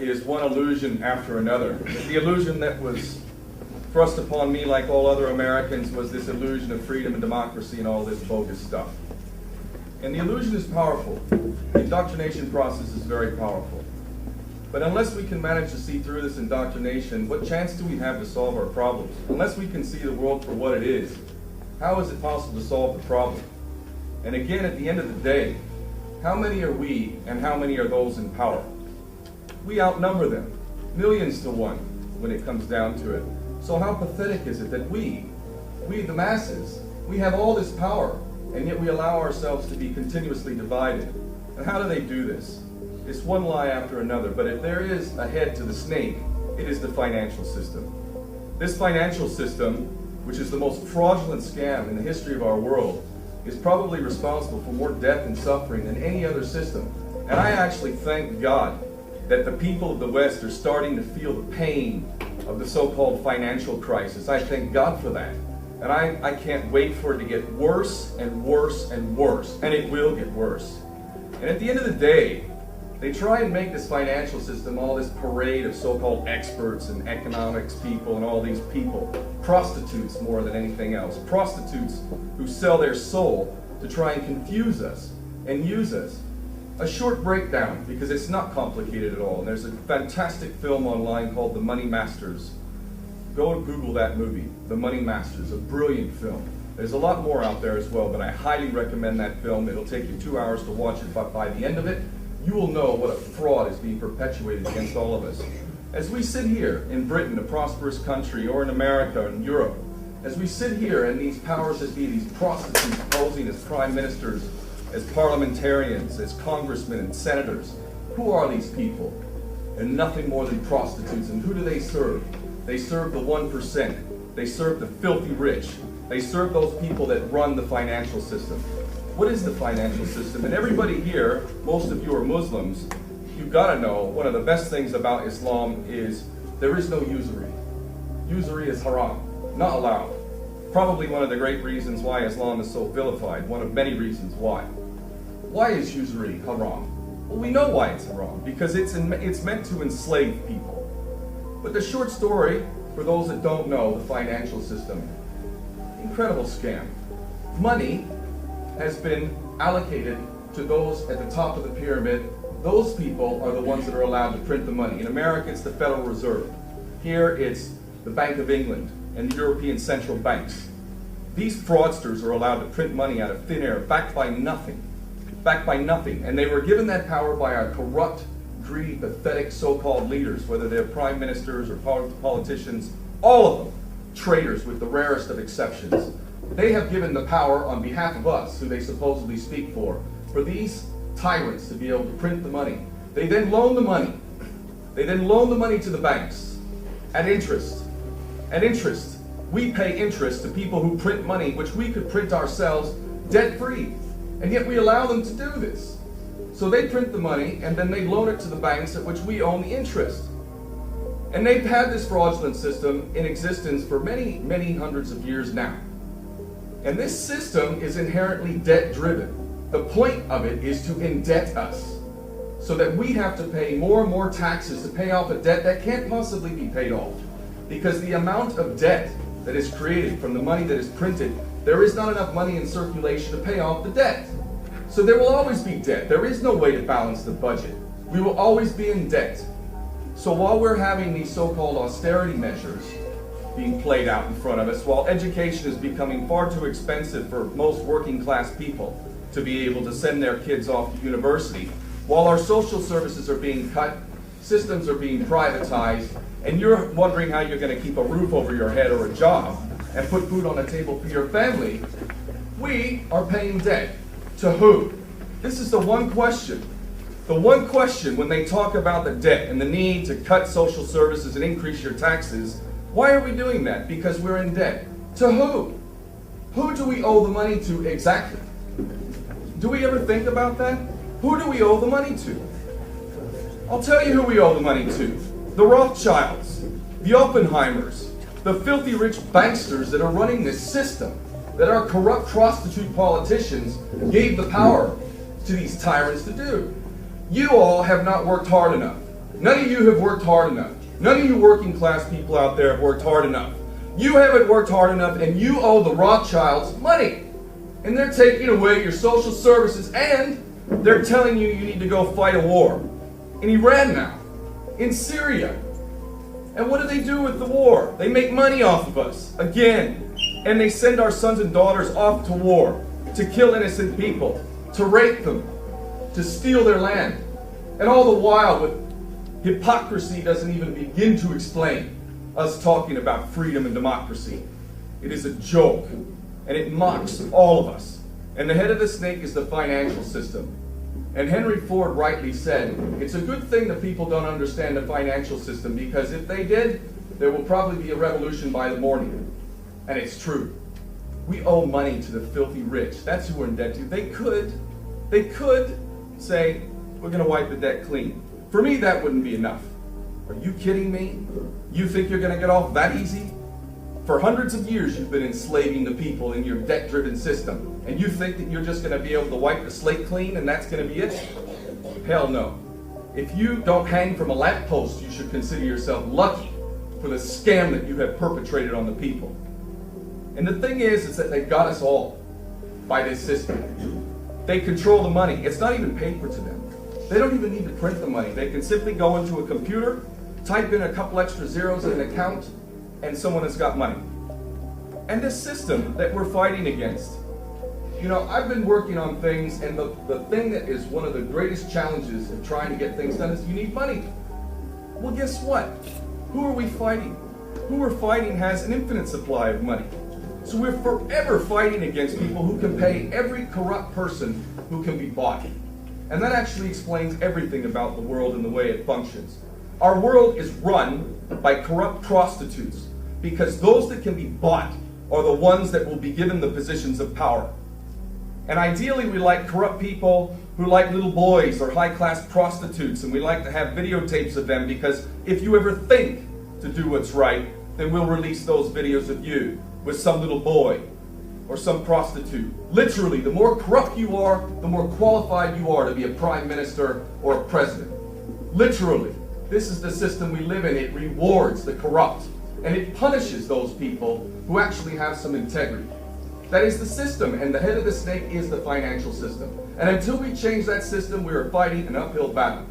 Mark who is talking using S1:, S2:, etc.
S1: is one illusion after another. The illusion that was thrust upon me, like all other Americans, was this illusion of freedom and democracy and all this bogus stuff. And the illusion is powerful. The indoctrination process is very powerful. But unless we can manage to see through this indoctrination, what chance do we have to solve our problems? Unless we can see the world for what it is, how is it possible to solve the problem? And again, at the end of the day, how many are we and how many are those in power? We outnumber them, millions to one, when it comes down to it. So how pathetic is it that we the masses, we have all this power, and yet we allow ourselves to be continuously divided. And how do they do this? It's one lie after another, but if there is a head to the snake, it is the financial system. This financial system, which is the most fraudulent scam in the history of our world, is probably responsible for more death and suffering than any other system. And I actually thank God that the people of the West are starting to feel the pain of the so-called financial crisis. I thank God for that. And I can't wait for it to get worse and worse and worse. And it will get worse. And at the end of the day, they try and make this financial system all this parade of so-called experts and economics people and all these people, prostitutes more than anything else, prostitutes who sell their soul to try and confuse us and use us. A short breakdown, because it's not complicated at all. And there's a fantastic film online called The Money Masters. Go and Google that movie, The Money Masters, a brilliant film. There's a lot more out there as well, but I highly recommend that film. It'll take you 2 hours to watch it, but by the end of it, you will know what a fraud is being perpetuated against all of us. As we sit here in Britain, a prosperous country, or in America or in Europe, as we sit here and these powers that be, these prostitutes posing as prime ministers, as parliamentarians, as congressmen and senators, who are these people? They're nothing more than prostitutes. And who do they serve? They serve the 1%. They serve the filthy rich. They serve those people that run the financial system. What is the financial system? And everybody here, most of you are Muslims, you've got to know one of the best things about Islam is there is no usury. Usury is haram, not allowed. Probably one of the great reasons why Islam is so vilified, one of many reasons why. Why is usury haram? Well, we know why it's haram, because it's meant to enslave people. But the short story, for those that don't know the financial system, incredible scam. Money has been allocated to those at the top of the pyramid. Those people are the ones that are allowed to print the money. In America, it's the Federal Reserve. Here, it's the Bank of England and the European central banks. These fraudsters are allowed to print money out of thin air, backed by nothing. Backed by nothing. And they were given that power by our corrupt, greedy, pathetic so-called leaders, whether they're prime ministers or politicians, all of them traitors with the rarest of exceptions. They have given the power on behalf of us, who they supposedly speak for these tyrants to be able to print the money. They then loan the money. They then loan the money to the banks at interest. At interest. We pay interest to people who print money, which we could print ourselves debt-free. And yet we allow them to do this. So they print the money and then they loan it to the banks at which we own the interest. And they've had this fraudulent system in existence for many, many hundreds of years now. And this system is inherently debt-driven. The point of it is to indebt us so that we have to pay more and more taxes to pay off a debt that can't possibly be paid off. Because the amount of debt that is created from the money that is printed, there is not enough money in circulation to pay off the debt. So there will always be debt. There is no way to balance the budget. We will always be in debt. So while we're having these so-called austerity measures being played out in front of us, while education is becoming far too expensive for most working class people to be able to send their kids off to university, while our social services are being cut, systems are being privatized, and you're wondering how you're going to keep a roof over your head or a job and put food on the table for your family, we are paying debt. To who? This is the one question. The one question when they talk about the debt and the need to cut social services and increase your taxes, why are we doing that? Because we're in debt. To who? Who do we owe the money to exactly? Do we ever think about that? Who do we owe the money to? I'll tell you who we owe the money to. The Rothschilds, the Oppenheimers, the filthy rich banksters that are running this system, that our corrupt prostitute politicians gave the power to these tyrants to do. You all have not worked hard enough. None of you have worked hard enough. None of you working class people out there have worked hard enough. You haven't worked hard enough, and you owe the Rothschilds money. And they're taking away your social services, and they're telling you you need to go fight a war. In Iran now, in Syria. And what do they do with the war? They make money off of us, again. And they send our sons and daughters off to war, to kill innocent people, to rape them, to steal their land. And all the while, with hypocrisy doesn't even begin to explain us talking about freedom and democracy. It is a joke, and it mocks all of us. And the head of the snake is the financial system. And Henry Ford rightly said, it's a good thing that people don't understand the financial system, because if they did, there will probably be a revolution by the morning. And it's true. We owe money to the filthy rich. That's who we're in debt to. They could say, we're going to wipe the debt clean. For me, that wouldn't be enough. Are you kidding me? You think you're going to get off that easy? For hundreds of years, you've been enslaving the people in your debt-driven system. And you think that you're just going to be able to wipe the slate clean and that's going to be it? Hell no. If you don't hang from a lamppost, you should consider yourself lucky for the scam that you have perpetrated on the people. And the thing is that they've got us all by this system. They control the money. It's not even paper to them. They don't even need to print the money. They can simply go into a computer, type in a couple extra zeros in an account, and someone has got money. And this system that we're fighting against, you know, I've been working on things, and the thing that is one of the greatest challenges of trying to get things done is you need money. Well, guess what? Who are we fighting? Who we're fighting has an infinite supply of money. So we're forever fighting against people who can pay every corrupt person who can be bought. And that actually explains everything about the world and the way it functions. Our world is run by corrupt prostitutes, because those that can be bought are the ones that will be given the positions of power. And ideally, we like corrupt people who like little boys or high-class prostitutes, and we like to have videotapes of them, because if you ever think to do what's right, then we'll release those videos of you with some little boy or some prostitute. Literally, the more corrupt you are, the more qualified you are to be a prime minister or a president. Literally. This is the system we live in. It rewards the corrupt, and it punishes those people who actually have some integrity. That is the system, and the head of the snake is the financial system. And until we change that system, we are fighting an uphill battle.